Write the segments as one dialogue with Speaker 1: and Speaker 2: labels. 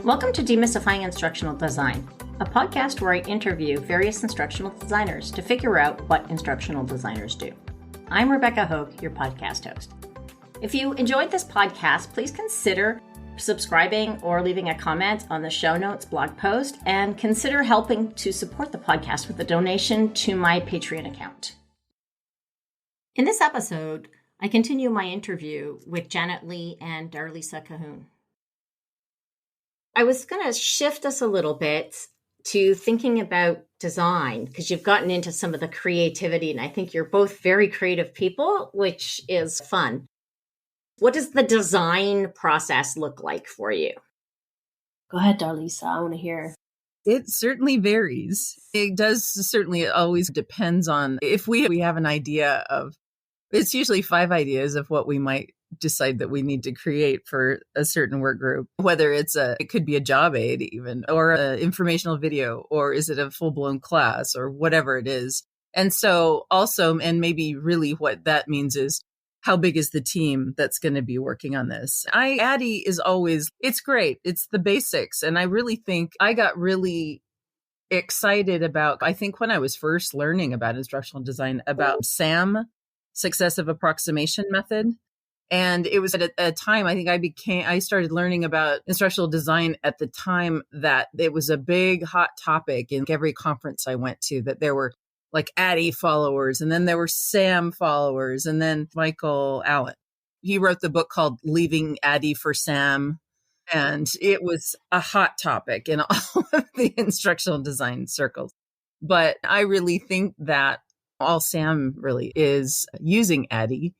Speaker 1: Welcome to Demystifying Instructional Design, a podcast where I interview various instructional designers to figure out what instructional designers do. I'm Rebecca Hogue, your podcast host. If you enjoyed this podcast, please consider subscribing or leaving a comment on the show notes blog post, and consider helping to support the podcast with a donation to my Patreon account. In this episode, I continue my interview with Janet Lee and Darlesa Cahoon. I was going to shift us a little bit to thinking about design, because you've gotten into some of the creativity, and I think you're both very creative people, which is fun. What does the design process look like for you?
Speaker 2: Go ahead, Darlesa. I want to hear.
Speaker 3: It certainly varies. It does certainly always depends on if we have an idea of, it's usually 5 ideas of what we might decide that we need to create for a certain work group, whether it could be a job aid even, or an informational video, or is it a full-blown class, or whatever it is. And so also, and maybe really what that means is, how big is the team that's going to be working on this? ADDIE is always, it's great. It's the basics. And I really think I got really excited about, I think when I was first learning about instructional design, about SAM, Successive Approximation Method. And it was at a time, I think I started learning about instructional design at the time that it was a big hot topic in every conference I went to, that there were like ADDIE followers, and then there were SAM followers, and then Michael Allen. He wrote the book called Leaving ADDIE for SAM, and it was a hot topic in all of the instructional design circles. But I really think that all SAM really is using ADDIE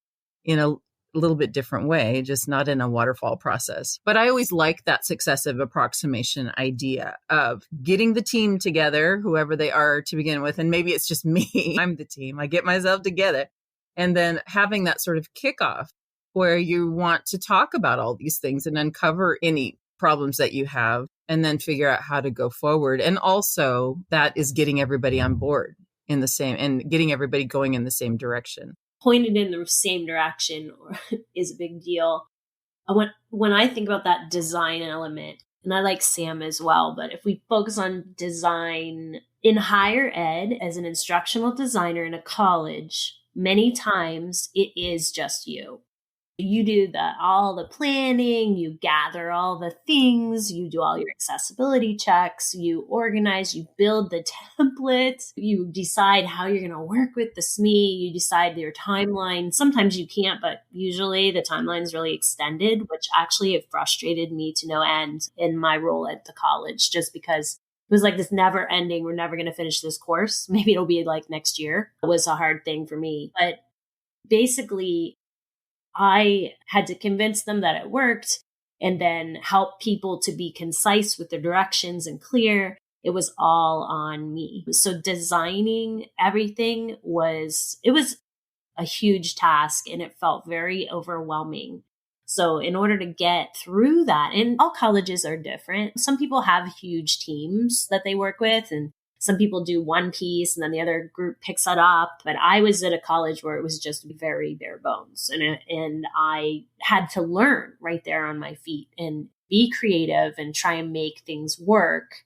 Speaker 3: in a little bit different way, just not in a waterfall process. But I always like that successive approximation idea of getting the team together, whoever they are to begin with. And maybe it's just me. I'm the team. I get myself together. And then having that sort of kickoff where you want to talk about all these things and uncover any problems that you have, and then figure out how to go forward. And also that is getting everybody on board in the same, and getting everybody going in the same direction.
Speaker 2: Pointed in the same direction is a big deal. When I think about that design element, and I like SAM as well, but if we focus on design in higher ed as an instructional designer in a college, many times it is just you. You do all the planning, you gather all the things, you do all your accessibility checks, you organize, you build the template, you decide how you're going to work with the SME, you decide your timeline. Sometimes you can't, but usually the timeline is really extended, which actually it frustrated me to no end in my role at the college, just because it was like this never ending, we're never going to finish this course. Maybe it'll be like next year. It was a hard thing for me. But basically, I had to convince them that it worked, and then help people to be concise with their directions and clear. It was all on me. So designing everything was a huge task, and it felt very overwhelming. So in order to get through that, and all colleges are different. Some people have huge teams that they work with, and some people do one piece and then the other group picks that up. But I was at a college where it was just very bare bones. And I had to learn right there on my feet and be creative and try and make things work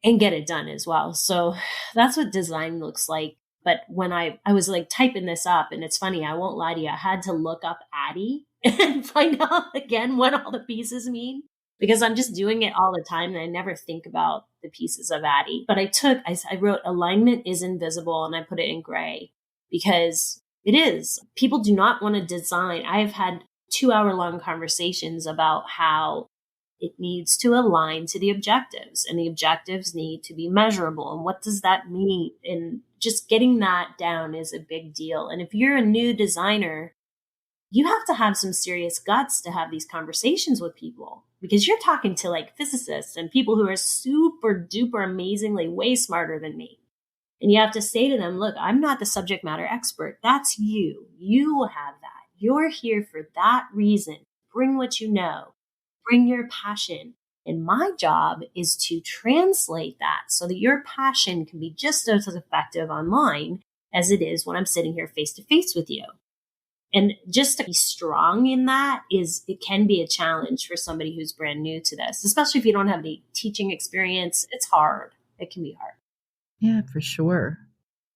Speaker 2: and get it done as well. So that's what design looks like. But when I was like typing this up, and it's funny, I won't lie to you, I had to look up ADDIE and find out again what all the pieces mean, because I'm just doing it all the time and I never think about the pieces of ADDIE. But I wrote alignment is invisible, and I put it in gray because it is. People do not want to design. I've had 2-hour-long conversations about how it needs to align to the objectives, and the objectives need to be measurable. And what does that mean? And just getting that down is a big deal. And if you're a new designer, you have to have some serious guts to have these conversations with people, because you're talking to like physicists and people who are super duper amazingly way smarter than me. And you have to say to them, look, I'm not the subject matter expert. That's you. You have that. You're here for that reason. Bring what you know. Bring your passion. And my job is to translate that so that your passion can be just as effective online as it is when I'm sitting here face to face with you. And just to be strong in that it can be a challenge for somebody who's brand new to this, especially if you don't have any teaching experience. It's hard. It can be hard.
Speaker 3: Yeah, for sure.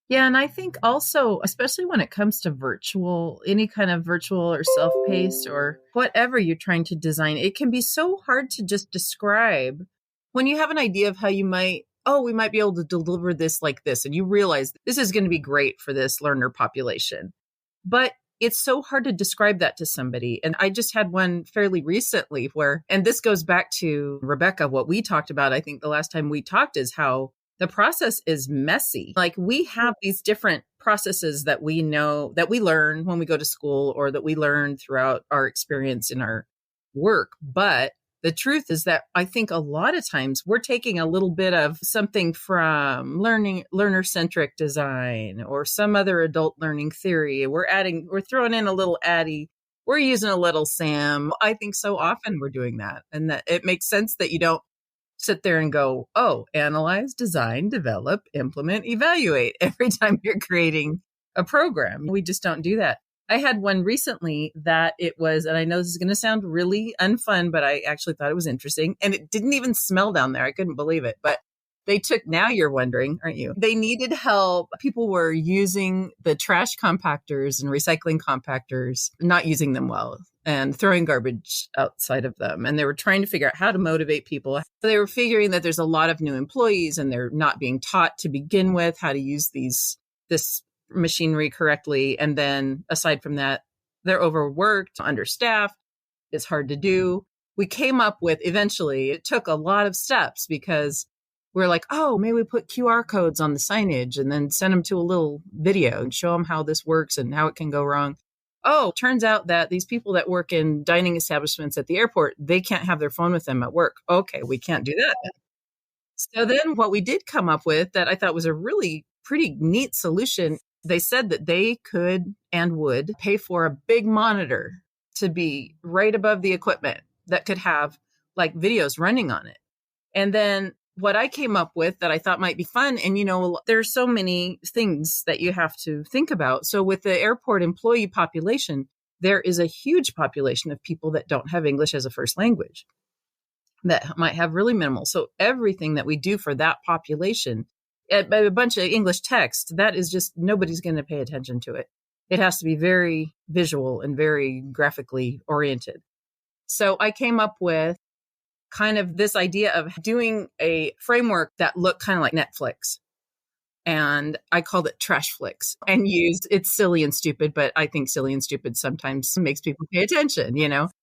Speaker 3: Yeah. And I think also, especially when it comes to virtual, any kind of virtual or self-paced or whatever you're trying to design, it can be so hard to just describe when you have an idea of how you might, we might be able to deliver this like this. And you realize this is going to be great for this learner population. But it's so hard to describe that to somebody. And I just had one fairly recently and this goes back to Rebecca, what we talked about, I think the last time we talked, is how the process is messy. Like we have these different processes that we know, that we learn when we go to school or that we learn throughout our experience in our work. But the truth is that I think a lot of times we're taking a little bit of something from learner-centric design or some other adult learning theory. We're throwing in a little Addie. We're using a little Sam. I think so often we're doing that. And that it makes sense that you don't sit there and go, analyze, design, develop, implement, evaluate every time you're creating a program. We just don't do that. I had one recently that it was, and I know this is going to sound really unfun, but I actually thought it was interesting. And it didn't even smell down there. I couldn't believe it. But now you're wondering, aren't you? They needed help. People were using the trash compactors and recycling compactors, not using them well, and throwing garbage outside of them. And they were trying to figure out how to motivate people. So they were figuring that there's a lot of new employees and they're not being taught to begin with how to use this machinery correctly. And then aside from that, they're overworked, understaffed. It's hard to do. We came up with, eventually, it took a lot of steps because we're like, maybe we put QR codes on the signage and then send them to a little video and show them how this works and how it can go wrong. Turns out that these people that work in dining establishments at the airport, they can't have their phone with them at work. Okay, we can't do that. So then what we did come up with that I thought was a really pretty neat solution, they said that they could and would pay for a big monitor to be right above the equipment that could have like videos running on it. And then what I came up with that I thought might be fun, and there's so many things that you have to think about. So with the airport employee population, there is a huge population of people that don't have English as a first language that might have really minimal. So everything that we do for that population, a bunch of English text, that is just, nobody's going to pay attention to it. It has to be very visual and very graphically oriented. So I came up with kind of this idea of doing a framework that looked kind of like Netflix. And I called it Trashflix and it's silly and stupid, but I think silly and stupid sometimes makes people pay attention.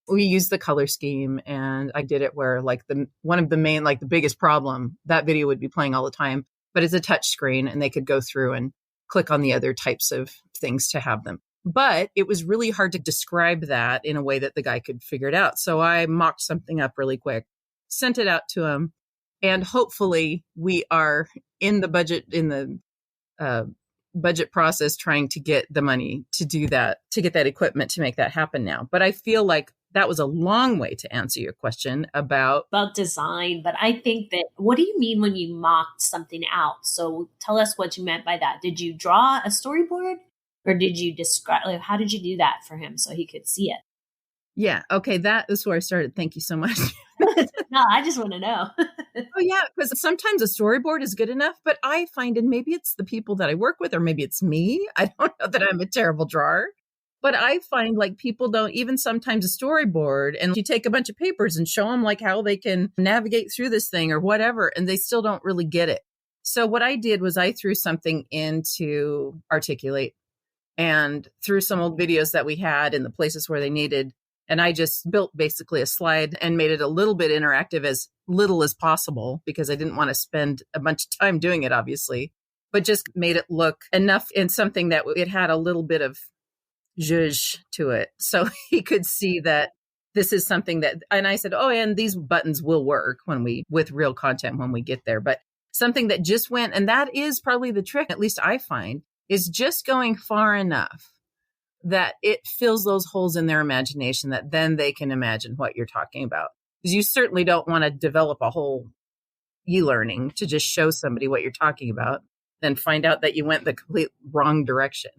Speaker 3: We use the color scheme, and I did it where like one of the main, like the biggest problem, that video would be playing all the time, but it's a touch screen and they could go through and click on the other types of things to have them. But it was really hard to describe that in a way that the guy could figure it out. So I mocked something up really quick, sent it out to him, and hopefully we are in the budget process trying to get the money to do that, to get that equipment to make that happen now. But I feel like that was a long way to answer your question about
Speaker 2: design. But I think that, what do you mean when you mocked something out? So tell us what you meant by that. Did you draw a storyboard, or did you describe, like, how did you do that for him so he could see it?
Speaker 3: Yeah. Okay. That is where I started. Thank you so much.
Speaker 2: No, I just want to know.
Speaker 3: Yeah, because sometimes a storyboard is good enough, but I find, and maybe it's the people that I work with, or maybe it's me. I don't know that I'm a terrible drawer, but I find like people don't even sometimes a storyboard, and you take a bunch of papers and show them like how they can navigate through this thing or whatever, and they still don't really get it. So what I did was I threw something into Articulate and threw some old videos that we had in the places where they needed. And I just built basically a slide and made it a little bit interactive, as little as possible, because I didn't want to spend a bunch of time doing it, obviously, but just made it look enough in something that it had a little bit of zhuzh to it. So he could see that this is something that, and I said, and these buttons will work with real content when we get there. But something that just went, and that is probably the trick, at least I find, is just going far enough that it fills those holes in their imagination that then they can imagine what you're talking about. Because you certainly don't want to develop a whole e-learning to just show somebody what you're talking about, then find out that you went the complete wrong direction.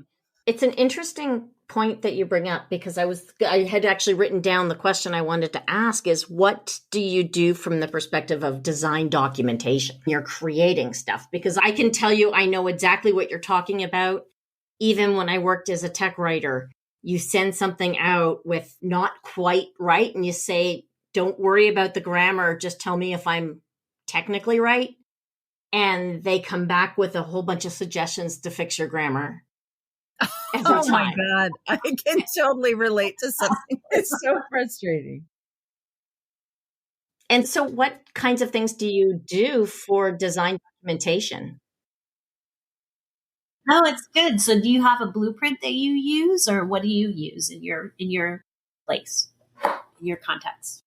Speaker 1: It's an interesting point that you bring up, because I had actually written down the question I wanted to ask is, what do you do from the perspective of design documentation? You're creating stuff, because I can tell you, I know exactly what you're talking about. Even when I worked as a tech writer, you send something out with not quite right and you say, don't worry about the grammar, just tell me if I'm technically right. And they come back with a whole bunch of suggestions to fix your grammar.
Speaker 3: Oh my God. I can totally relate to something. It's so frustrating.
Speaker 1: And so what kinds of things do you do for design documentation?
Speaker 2: No, it's good. So do you have a blueprint that you use, or what do you use in your place, in your context?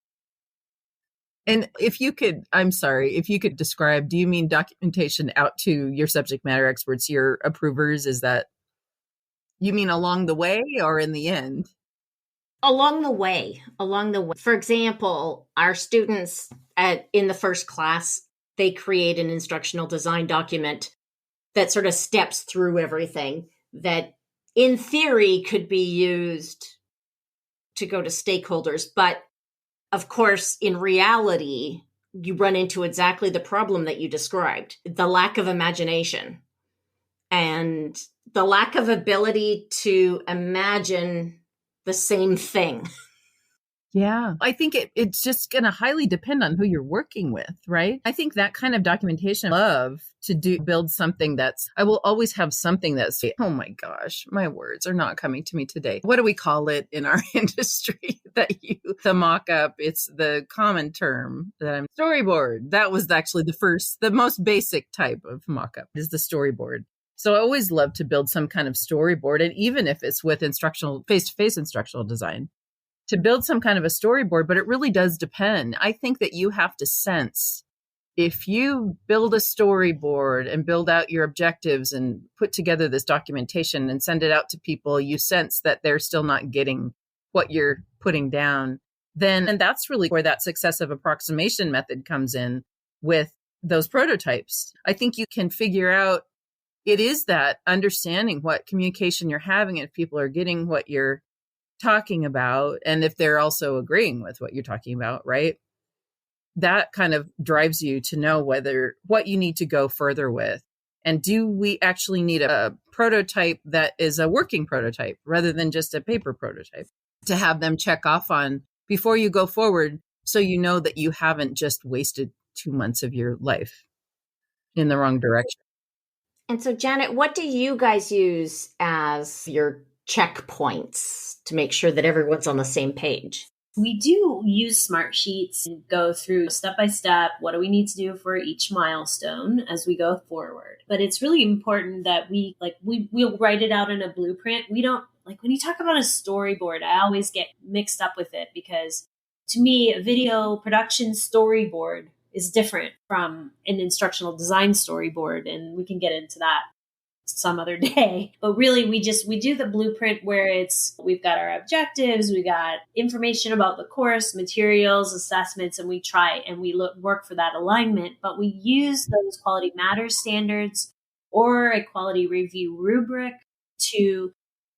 Speaker 3: And if you could, I'm sorry, if you could describe, do you mean documentation out to your subject matter experts, your approvers? Is that, you mean along the way or in the end?
Speaker 1: Along the way. For example, our students in the first class, they create an instructional design document that sort of steps through everything that in theory could be used to go to stakeholders. But of course, in reality, you run into exactly the problem that you described, the lack of imagination and the lack of ability to imagine the same thing.
Speaker 3: Yeah. I think it's just going to highly depend on who you're working with, right? I think that kind of documentation, I love to build something I will always have something that's, oh my gosh, my words are not coming to me today. What do we call it in our industry? The mock-up, it's the common term storyboard. That was actually the most basic type of mock-up is the storyboard. So I always love to build some kind of storyboard. And even if it's with face-to-face instructional design, to build some kind of a storyboard, but it really does depend. I think that you have to sense, if you build a storyboard and build out your objectives and put together this documentation and send it out to people, you sense that they're still not getting what you're putting down. And that's really where that successive approximation method comes in with those prototypes. I think you can figure out, it is that understanding what communication you're having, and if people are getting what you're talking about, and if they're also agreeing with what you're talking about, right? That kind of drives you to know what you need to go further with. And do we actually need a prototype that is a working prototype rather than just a paper prototype to have them check off on before you go forward, so you know that you haven't just wasted 2 months of your life in the wrong direction.
Speaker 1: And so, Janet, what do you guys use as your checkpoints to make sure that everyone's on the same page?
Speaker 2: We do use smart sheets and go through step by step. What do we need to do for each milestone as we go forward? But it's really important that we'll write it out in a blueprint. We don't, like, when you talk about a storyboard, I always get mixed up with it, because to me, a video production storyboard is different from an instructional design storyboard. And we can get into that some other day. But really, we do the blueprint where we've got our objectives, we got information about the course, materials, assessments, and we work for that alignment. But we use those quality matters standards or a quality review rubric to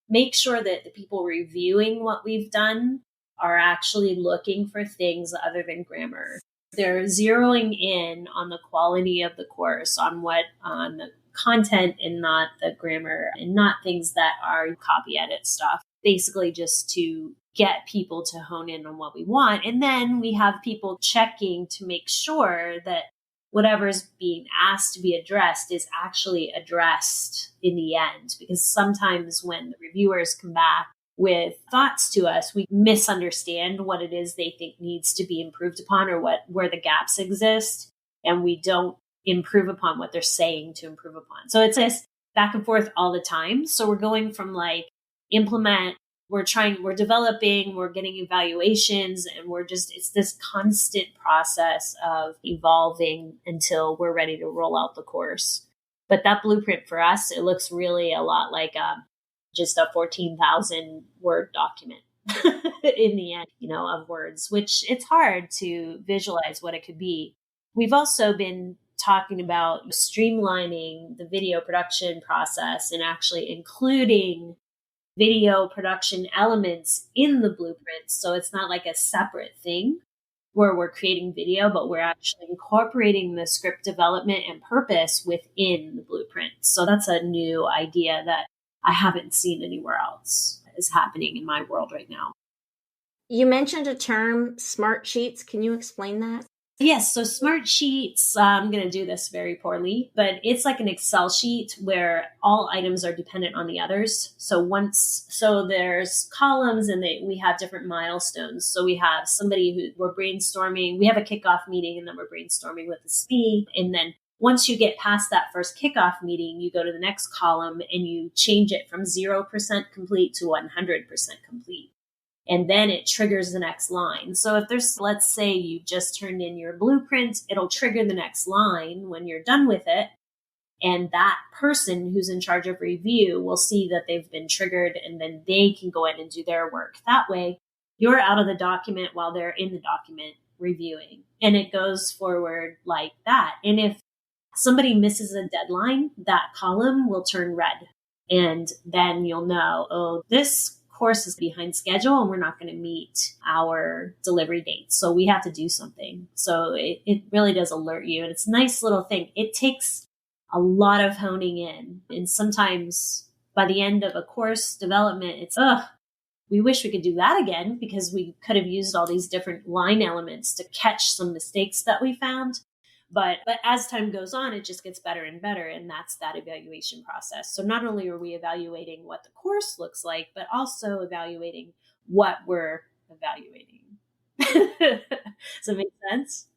Speaker 2: make sure that the people reviewing what we've done are actually looking for things other than grammar. They're zeroing in on the quality of the course, on the content and not the grammar, and not things that are copy edit stuff, basically just to get people to hone in on what we want. And then we have people checking to make sure that whatever's being asked to be addressed is actually addressed in the end. Because sometimes when the reviewers come back with thoughts to us, we misunderstand what it is they think needs to be improved upon, or where the gaps exist, and we don't improve upon what they're saying to improve upon. So it's this back and forth all the time. So we're going from implement, we're developing, we're getting evaluations, and it's this constant process of evolving until we're ready to roll out the course. But that blueprint for us, it looks really a lot like just a 14,000 word document in the end, of words, which it's hard to visualize what it could be. We've also been talking about streamlining the video production process and actually including video production elements in the blueprints. So it's not like a separate thing where we're creating video, but we're actually incorporating the script development and purpose within the blueprint. So that's a new idea that I haven't seen anywhere else is happening in my world right now.
Speaker 1: You mentioned a term, smart sheets. Can you explain that?
Speaker 2: Yes. So smart sheets, I'm going to do this very poorly, but it's like an Excel sheet where all items are dependent on the others. So there's columns and we have different milestones. So we have somebody who we're brainstorming. We have a kickoff meeting and then we're brainstorming with the SPE. And then once you get past that first kickoff meeting, you go to the next column and you change it from 0% complete to 100% complete. And then it triggers the next line. So if let's say you just turned in your blueprint, it'll trigger the next line when you're done with it. And that person who's in charge of review will see that they've been triggered and then they can go in and do their work. That way, you're out of the document while they're in the document reviewing. And it goes forward like that. And if somebody misses a deadline, that column will turn red. And then you'll know, oh, this course is behind schedule and we're not going to meet our delivery dates. So we have to do something. So it really does alert you. And it's a nice little thing. It takes a lot of honing in. And sometimes by the end of a course development, it's, we wish we could do that again because we could have used all these different line elements to catch some mistakes that we found. But as time goes on, it just gets better and better. And that's that evaluation process. So not only are we evaluating what the course looks like, but also evaluating what we're evaluating. Does that make sense?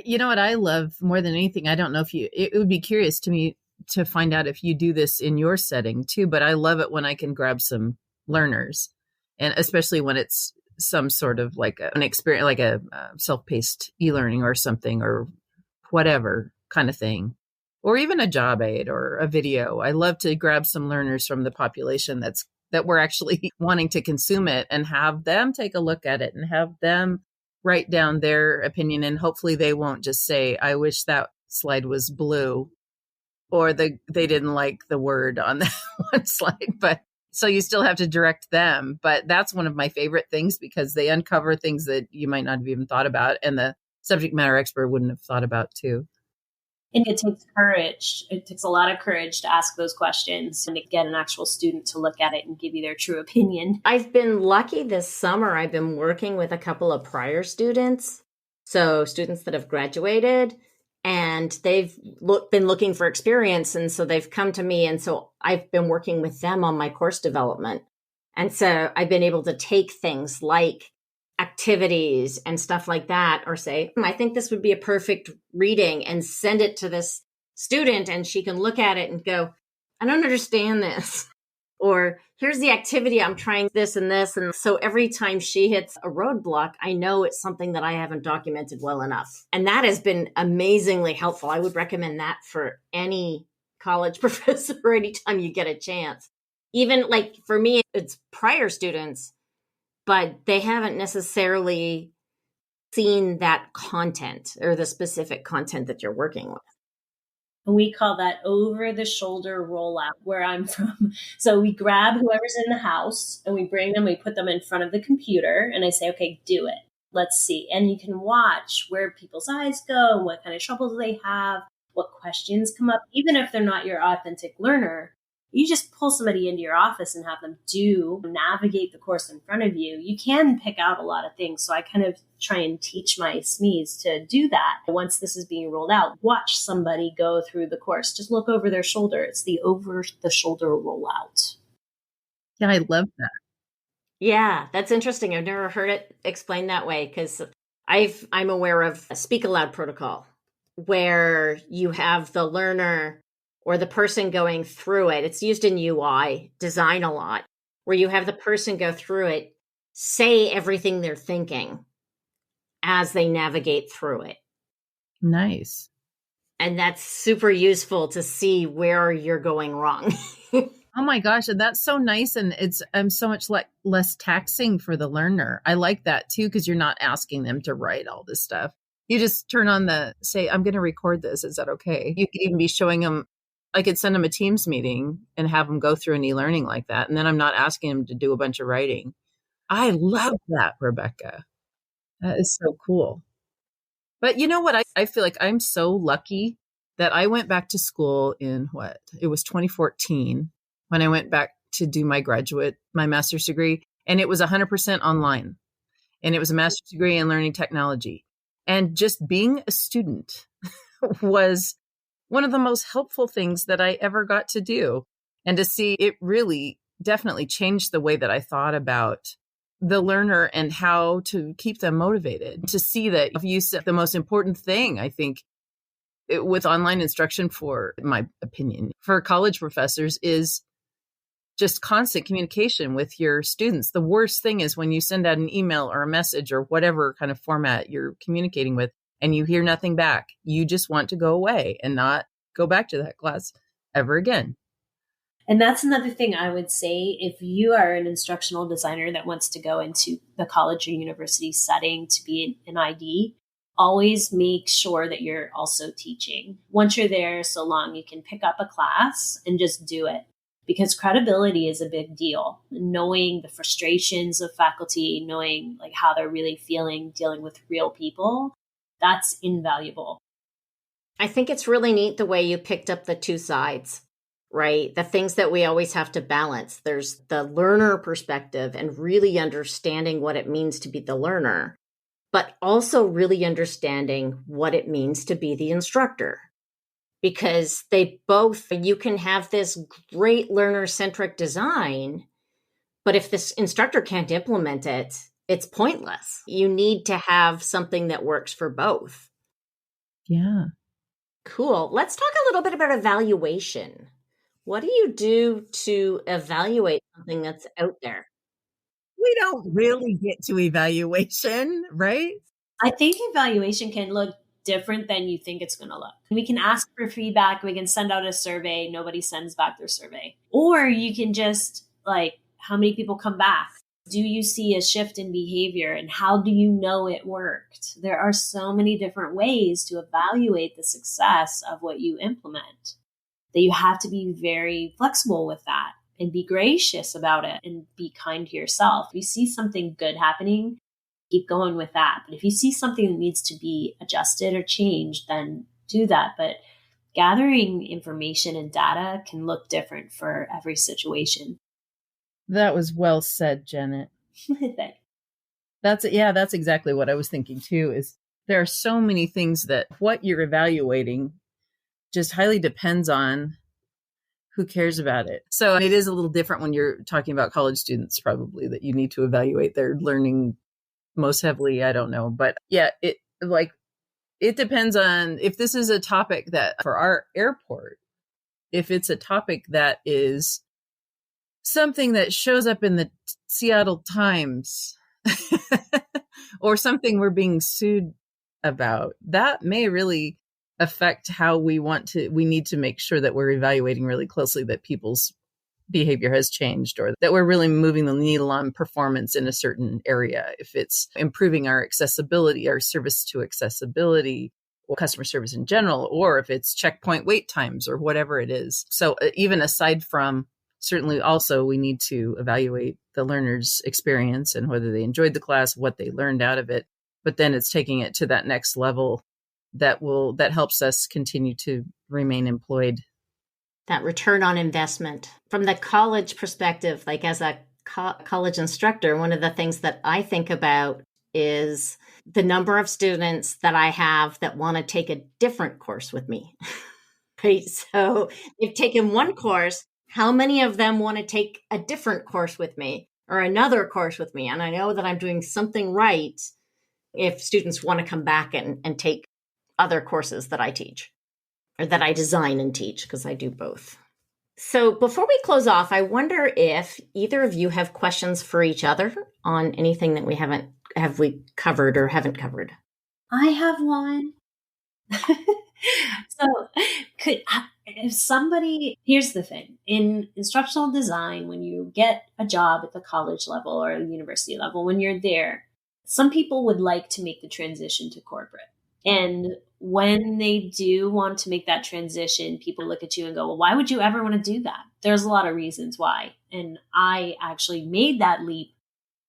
Speaker 3: You know what I love more than anything? I don't know if it would be curious to me to find out if you do this in your setting too, but I love it when I can grab some learners, and especially when it's some sort of like an experience, like a self-paced e-learning or something, or whatever kind of thing, or even a job aid or a video. I love to grab some learners from the population that we're actually wanting to consume it and have them take a look at it and have them write down their opinion. And hopefully they won't just say, I wish that slide was blue, or they didn't like the word on that one slide. But so you still have to direct them. But that's one of my favorite things because they uncover things that you might not have even thought about. And the subject matter expert wouldn't have thought about too.
Speaker 2: And it takes courage. It takes a lot of courage to ask those questions and to get an actual student to look at it and give you their true opinion.
Speaker 1: I've been lucky this summer. I've been working with a couple of prior students. So students that have graduated and they've been looking for experience. And so they've come to me. And so I've been working with them on my course development. And so I've been able to take things like activities and stuff like that, or say, I think this would be a perfect reading, and send it to this student and she can look at it and go, I don't understand this. Or here's the activity, I'm trying this and this. And so every time she hits a roadblock, I know it's something that I haven't documented well enough. And that has been amazingly helpful. I would recommend that for any college professor anytime you get a chance. Even like for me, it's prior students, but they haven't necessarily seen that content or the specific content that you're working with.
Speaker 2: And we call that over-the-shoulder rollout where I'm from. So we grab whoever's in the house and we bring them, we put them in front of the computer and I say, okay, do it. Let's see. And you can watch where people's eyes go, what kind of troubles they have, what questions come up. Even if they're not your authentic learner, you just pull somebody into your office and have them navigate the course in front of you. You can pick out a lot of things. So I kind of try and teach my SMEs to do that. Once this is being rolled out, watch somebody go through the course. Just look over their shoulder. It's the over the shoulder rollout.
Speaker 3: Yeah, I love that.
Speaker 1: Yeah, that's interesting. I've never heard it explained that way because I'm aware of a speak aloud protocol where you have the learner or the person going through it. It's used in UI design a lot, where you have the person go through it, say everything they're thinking as they navigate through it.
Speaker 3: Nice.
Speaker 1: And that's super useful to see where you're going wrong.
Speaker 3: Oh my gosh. And that's so nice. And it's so much less taxing for the learner. I like that too, because you're not asking them to write all this stuff. You just turn on say, I'm going to record this. Is that okay? You could even be showing them I could send them a Teams meeting and have them go through an e-learning like that. And then I'm not asking them to do a bunch of writing. I love that, Rebecca. That is so cool. But you know what? I feel like I'm so lucky that I went back to school in it was 2014 when I went back to do my master's degree. And it was 100% online. And it was a master's degree in learning technology. And just being a student was one of the most helpful things that I ever got to do. And to see it really definitely changed the way that I thought about the learner and how to keep them motivated. To see that if you said the most important thing, I think, with online instruction, for my opinion, for college professors is just constant communication with your students. The worst thing is when you send out an email or a message or whatever kind of format you're communicating with, and you hear nothing back. You just want to go away and not go back to that class ever again.
Speaker 2: And that's another thing I would say. If you are an instructional designer that wants to go into the college or university setting to be an ID, always make sure that you're also teaching. Once you're there so long, you can pick up a class and just do it. Because credibility is a big deal. Knowing the frustrations of faculty, knowing like how they're really feeling, dealing with real people, that's invaluable.
Speaker 1: I think it's really neat the way you picked up the two sides, right? The things that we always have to balance. There's the learner perspective and really understanding what it means to be the learner, but also really understanding what it means to be the instructor. Because you can have this great learner-centric design, but if this instructor can't implement it, it's pointless. You need to have something that works for both.
Speaker 3: Yeah.
Speaker 1: Cool. Let's talk a little bit about evaluation. What do you do to evaluate something that's out there?
Speaker 3: We don't really get to evaluation, right?
Speaker 2: I think evaluation can look different than you think it's going to look. We can ask for feedback. We can send out a survey. Nobody sends back their survey. Or you can just how many people come back? Do you see a shift in behavior? And how do you know it worked? There are so many different ways to evaluate the success of what you implement that you have to be very flexible with that and be gracious about it and be kind to yourself. If you see something good happening, keep going with that. But if you see something that needs to be adjusted or changed, then do that. But gathering information and data can look different for every situation.
Speaker 3: That was well said, Janet. That's exactly what I was thinking too, is there are so many things that what you're evaluating just highly depends on who cares about it. So it is a little different when you're talking about college students, probably, that you need to evaluate their learning most heavily. I don't know. But yeah, it depends on if this is a topic that for our airport, if it's a topic that is something that shows up in the Seattle Times or something we're being sued about, that may really affect how we need to make sure that we're evaluating really closely that people's behavior has changed, or that we're really moving the needle on performance in a certain area. If it's improving our accessibility, our service to accessibility, or customer service in general, or if it's checkpoint wait times or whatever it is. So even aside from, certainly also we need to evaluate the learner's experience and whether they enjoyed the class, what they learned out of it. But then it's taking it to that next level that helps us continue to remain employed.
Speaker 1: That return on investment. From the college perspective, like as a college instructor, one of the things that I think about is the number of students that I have that want to take a different course with me. Right? So they've taken one course. How many of them want to take a different course with me or another course with me? And I know that I'm doing something right if students want to come back and take other courses that I teach or that I design and teach, because I do both. So before we close off, I wonder if either of you have questions for each other on anything that we covered or haven't covered.
Speaker 2: I have one. So here's the thing, in instructional design, when you get a job at the college level or the university level, when you're there, some people would like to make the transition to corporate. And when they do want to make that transition, people look at you and go, well, why would you ever want to do that? There's a lot of reasons why. And I actually made that leap.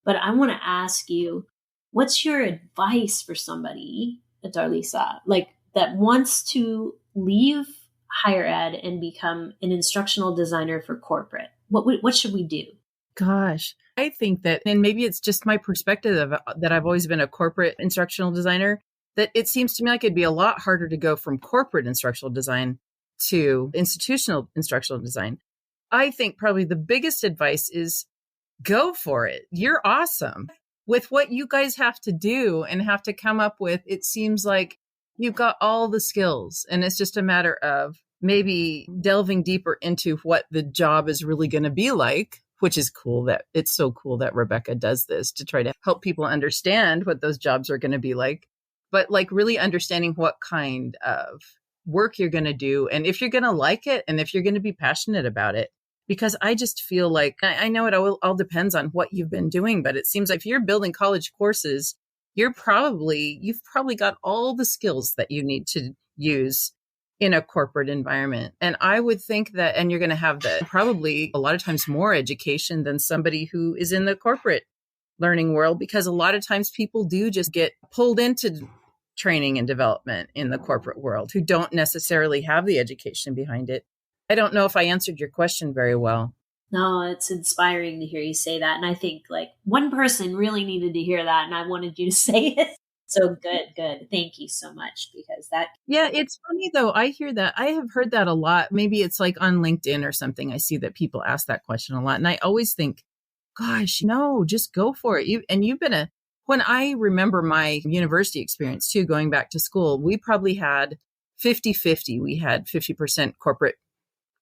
Speaker 2: But I want to ask you, what's your advice for somebody, Darlesa, like that wants to leave higher ed and become an instructional designer for corporate? What should we do?
Speaker 3: Gosh, I think that, and maybe it's just my perspective of that I've always been a corporate instructional designer, that it seems to me like it'd be a lot harder to go from corporate instructional design to institutional instructional design. I think probably the biggest advice is go for it. You're awesome. With what you guys have to do and have to come up with, it seems like you've got all the skills, and it's just a matter of maybe delving deeper into what the job is really going to be like, which is cool. That it's so cool that Rebecca does this to try to help people understand what those jobs are going to be like, but like really understanding what kind of work you're going to do and if you're going to like it and if you're going to be passionate about it. Because I just feel like, I know it all depends on what you've been doing, but it seems like if you're building college courses, you've probably got all the skills that you need to use in a corporate environment. And I would think that, and you're going to have probably a lot of times more education than somebody who is in the corporate learning world, because a lot of times people do just get pulled into training and development in the corporate world who don't necessarily have the education behind it. I don't know if I answered your question very well.
Speaker 2: No, it's inspiring to hear you say that. And I think like one person really needed to hear that. And I wanted you to say it. So good. Thank you so much, because that.
Speaker 3: Yeah, it's funny though. I hear that. I have heard that a lot. Maybe it's like on LinkedIn or something. I see that people ask that question a lot. And I always think, gosh, no, just go for it. You've been when I remember my university experience too, going back to school, we probably had 50-50. We had 50% corporate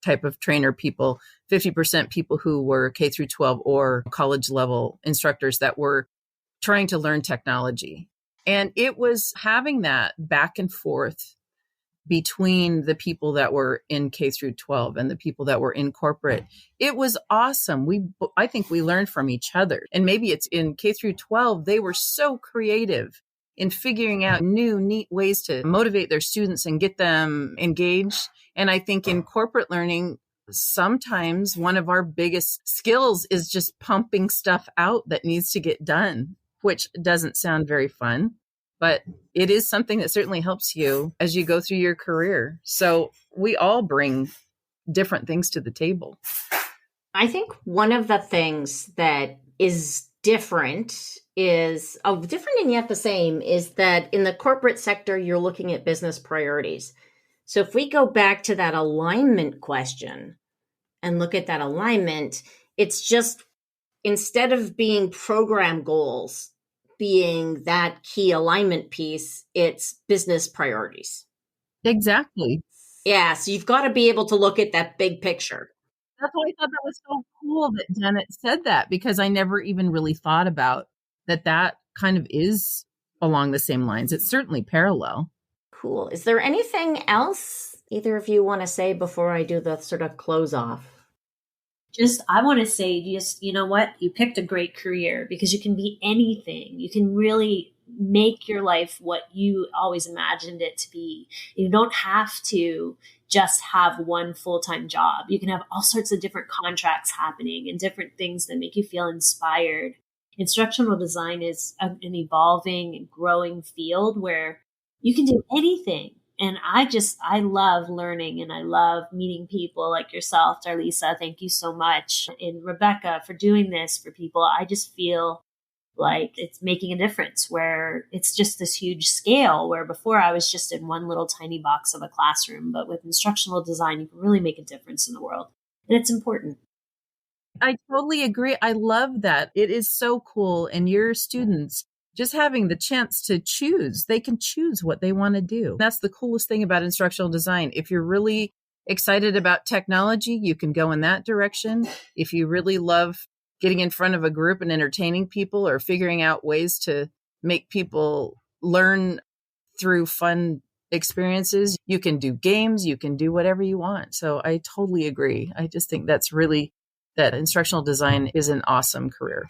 Speaker 3: type of trainer people, 50% people who were K through 12 or college level instructors that were trying to learn technology. And it was having that back and forth between the people that were in K through 12 and the people that were in corporate. It was awesome. I think we learned from each other. And maybe it's in K through 12, they were so creative in figuring out new, neat ways to motivate their students and get them engaged. And I think in corporate learning, sometimes one of our biggest skills is just pumping stuff out that needs to get done, which doesn't sound very fun, but it is something that certainly helps you as you go through your career. So we all bring different things to the table.
Speaker 1: I think one of the things that is different and yet the same is that in the corporate sector, you're looking at business priorities. So if we go back to that alignment question and look at that alignment, it's just instead of being program goals, being that key alignment piece, it's business priorities.
Speaker 3: Exactly.
Speaker 1: Yeah. So you've got to be able to look at that big picture.
Speaker 3: That's why I thought that was so cool that Janet said that, because I never even really thought about that kind of is along the same lines. It's certainly parallel.
Speaker 1: Cool. Is there anything else either of you want to say before I do the sort of close off?
Speaker 2: I want to say, you know what? You picked a great career because you can be anything. You can really make your life what you always imagined it to be. You don't have to just have one full-time job. You can have all sorts of different contracts happening and different things that make you feel inspired. Instructional design is an evolving and growing field where you can do anything. And I love learning and I love meeting people like yourself, Darlesa. Thank you so much. And Rebecca for doing this for people. I just feel like it's making a difference where it's just this huge scale where before I was just in one little tiny box of a classroom. But with instructional design, you can really make a difference in the world. And it's important.
Speaker 3: I totally agree. I love that. It is so cool. And your students just having the chance to choose, they can choose what they want to do. That's the coolest thing about instructional design. If you're really excited about technology, you can go in that direction. If you really love getting in front of a group and entertaining people or figuring out ways to make people learn through fun experiences, you can do games, you can do whatever you want. So I totally agree. I just think that instructional design is an awesome career.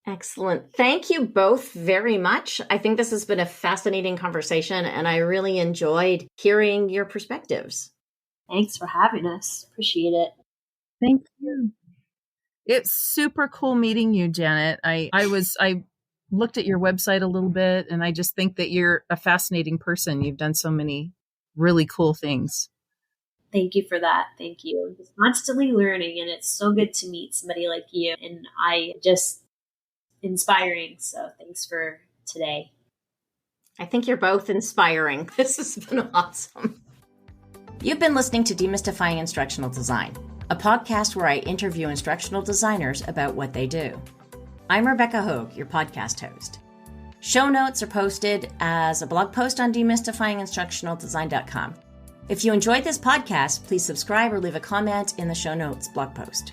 Speaker 1: Excellent. Thank you both very much. I think this has been a fascinating conversation, and I really enjoyed hearing your perspectives.
Speaker 2: Thanks for having us. Appreciate it.
Speaker 3: Thank you. It's super cool meeting you, Janet. I looked at your website a little bit, and I just think that you're a fascinating person. You've done so many really cool things.
Speaker 2: Thank you for that. Thank you. I'm just constantly learning, and it's so good to meet somebody like you. And I just inspiring. So thanks for today.
Speaker 1: I think you're both inspiring. This has been awesome. You've been listening to Demystifying Instructional Design, a podcast where I interview instructional designers about what they do. I'm Rebecca Hogue, your podcast host. Show notes are posted as a blog post on demystifyinginstructionaldesign.com. If you enjoyed this podcast, please subscribe or leave a comment in the show notes blog post.